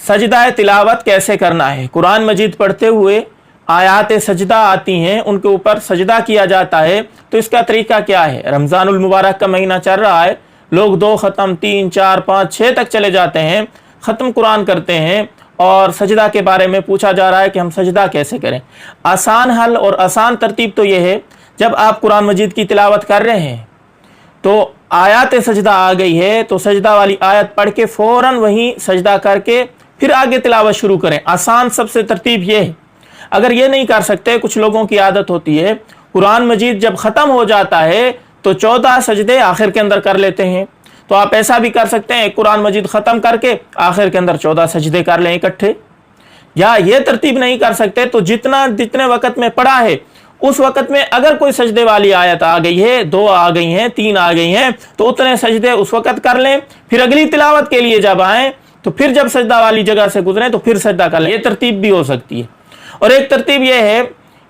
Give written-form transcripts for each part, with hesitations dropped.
सजदा तिलावत कैसे करना है। कुरान मजीद पढ़ते हुए आयात सजदा आती हैं, उनके ऊपर सजदा किया जाता है, तो इसका तरीका क्या है। रमज़ानुल मुबारक का महीना चल रहा है, लोग 2 ख़त्म 3 4 5 6 तक चले जाते हैं, ख़त्म कुरान करते हैं और सजदा के बारे में पूछा जा रहा है कि हम सजदा कैसे करें। आसान हल और आसान तरतीब तो ये है, जब आप कुरान मजीद की तिलावत कर रहे हैं तो आयात सजदा आ गई है तो सजदा वाली आयत पढ़ के फ़ौरन वहीं सजदा करके फिर आगे तिलावत शुरू करें। आसान सबसे तरतीब ये है। अगर ये नहीं कर सकते, कुछ लोगों की आदत होती है कुरान मजीद जब ख़त्म हो जाता है तो 14 सजदे आखिर के अंदर कर लेते हैं, तो आप ऐसा भी कर सकते हैं, कुरान मजीद ख़त्म करके आखिर के अंदर 14 सजदे कर लें इकट्ठे। या ये तरतीब नहीं कर सकते तो जितने वक़्त में पढ़ा है उस वक़्त में अगर कोई सजदे वाली आयत आ गई है, 2 आ गई हैं, 3 आ गई हैं, तो उतने सजदे उस वक़्त कर लें। फिर अगली तिलावत के लिए जब आएँ तो फिर जब सजदा वाली जगह से गुजरें तो फिर सजदा कर लें। ये तरतीब भी हो सकती है। और एक तरतीब यह है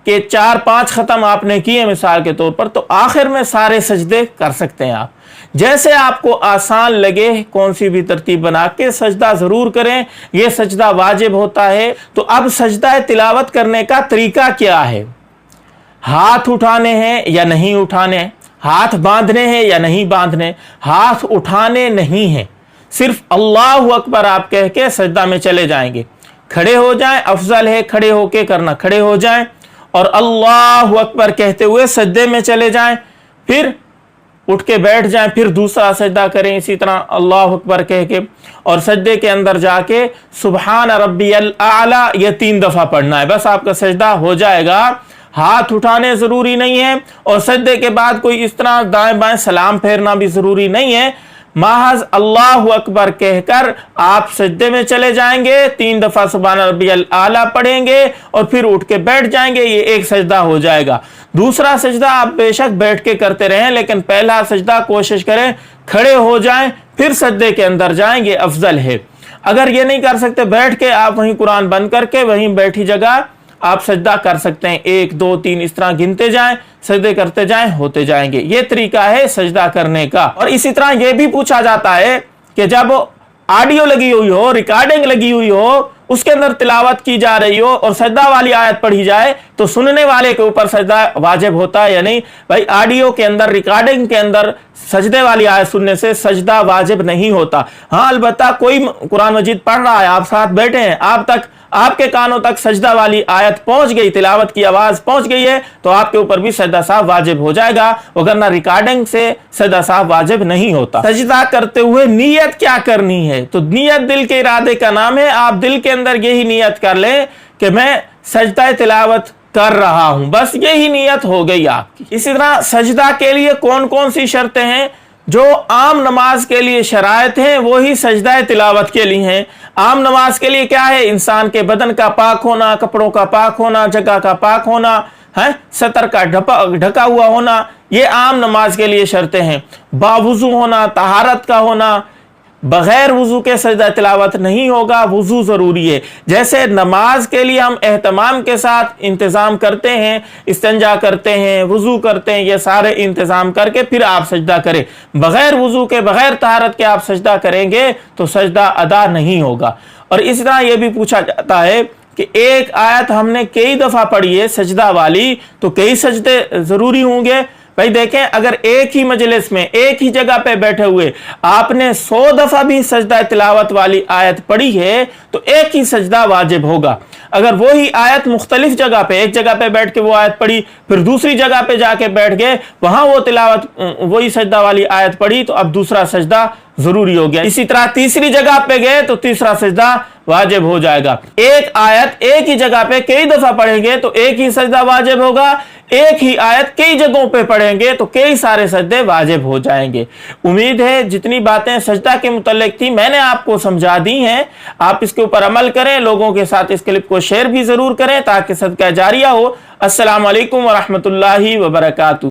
कि 4-5 ख़त्म आपने किए मिसाल के तौर पर, तो आखिर में सारे सजदे कर सकते हैं आप। जैसे आपको आसान लगे कौन सी भी तरतीब बना के सजदा ज़रूर करें, यह सजदा वाजिब होता है। तो अब सजदा तिलावत करने का तरीका क्या है। हाथ उठाने हैं या नहीं उठाने, हाथ बांधने हैं या नहीं बांधने। हाथ उठाने नहीं हैं, सिर्फ अल्लाहु अकबर आप कह के सजदा में चले जाएंगे। खड़े हो जाएं, अफजल है खड़े होके करना, खड़े हो जाएं और अल्लाहु अकबर कहते हुए सजदे में चले जाएं, फिर उठ के बैठ जाएं, फिर दूसरा सजदा करें इसी तरह अल्लाहु अकबर कह के, और सजदे के अंदर जाके सुबहान रब्बियल आला ये 3 दफ़ा पढ़ना है, बस आपका सजदा हो जाएगा। हाथ उठाने ज़रूरी नहीं है और सजदे के बाद कोई इस तरह दाएं बाएं सलाम फेरना भी ज़रूरी नहीं है। महज अल्लाहु अकबर कहकर आप सजदे में चले जाएंगे, 3 दफ़ा सुभान रब्बियल आला पढ़ेंगे और फिर उठ के बैठ जाएंगे, ये एक सजदा हो जाएगा। दूसरा सजदा आप बेशक बैठ के करते रहें, लेकिन पहला सजदा कोशिश करें खड़े हो जाएं, फिर सजदे के अंदर जाएंगे, अफजल है। अगर ये नहीं कर सकते, बैठ के आप वहीं कुरान बंद करके वहीं बैठी जगह आप सजदा कर सकते हैं। 1 2 3 इस तरह गिनते जाएं, सजदे करते जाएं, होते जाएंगे। ये तरीका है सजदा करने का। और इसी तरह ये भी पूछा जाता है कि जब ऑडियो लगी हुई हो, रिकॉर्डिंग लगी हुई हो, उसके अंदर तिलावत की जा रही हो और सजदा वाली आयत पढ़ी जाए तो सुनने वाले के ऊपर सजदा वाजिब होता है या नहीं। भाई ऑडियो के अंदर, रिकॉर्डिंग के अंदर सजदे वाली आयत सुनने से सजदा वाजिब नहीं होता। हाँ, अलबत्ता कोई कुरान मजीद पढ़ रहा है, आप साथ बैठे हैं, आपके कानों तक सजदा वाली आयत पहुंच गई, तिलावत की आवाज पहुंच गई है, तो आपके ऊपर भी सजदा साहब वाजिब हो जाएगा, वरना रिकॉर्डिंग से सजदा साहब वाजिब नहीं होता। सजदा करते हुए नियत क्या करनी है, तो नियत दिल के इरादे का नाम है। आप दिल के अंदर यही नियत कर लें कि मैं सजदा तिलावत कर रहा हूं, बस यही नियत हो गई आपकी। इसी तरह सजदा के लिए कौन कौन सी शर्तें हैं, जो आम नमाज के लिए शराइत हैं वही सजदा तिलावत के लिए हैं। आम नमाज के लिए क्या है, इंसान के बदन का पाक होना, कपड़ों का पाक होना, जगह का पाक होना है, सतर का ढका हुआ होना, ये आम नमाज के लिए शर्तें हैं। बावुजू होना, तहारत का होना, बगैर वुजू के सजदा तिलावत नहीं होगा, वुजू ज़रूरी है। जैसे नमाज के लिए हम एहतमाम के साथ इंतज़ाम करते हैं, इस्तिंजा करते हैं, वुजू करते हैं, ये सारे इंतज़ाम करके फिर आप सजदा करें। बगैर वुजू के, बगैर तहारत के आप सजदा करेंगे तो सजदा अदा नहीं होगा। और इस तरह यह भी पूछा जाता है कि एक आयत हमने कई दफ़ा पढ़ी है सजदा वाली, तो कई सजदे ज़रूरी होंगे। भाई देखें, अगर एक ही मजलिस में एक ही जगह पे बैठे हुए आपने 100 दफा भी सजदा तिलावत वाली आयत पढ़ी है तो एक ही सजदा वाजिब होगा। अगर वही आयत मुख्तलिफ जगह पे, एक जगह पे बैठ के वो आयत पढ़ी, फिर दूसरी जगह पे जाके बैठ गए, वहां वो तिलावत वही सजदा वाली आयत पढ़ी, तो अब दूसरा सजदा जरूरी हो गया। इसी तरह तीसरी जगह पे गए तो तीसरा सजदा वाजिब हो जाएगा। एक आयत एक ही जगह पे कई दफा पढ़ेंगे तो एक ही सजदा वाजिब होगा, एक ही आयत कई जगहों पे पढ़ेंगे तो कई सारे सजदे वाजिब हो जाएंगे। उम्मीद है जितनी बातें सजदा के मुतल्लिक थी मैंने आपको समझा दी हैं, आप इसके ऊपर अमल करें, लोगों के साथ इस क्लिप को शेयर भी जरूर करें ताकि सदका जारिया हो। अस्सलाम वालेकुम व रहमतुल्लाहि व बरकातुहू।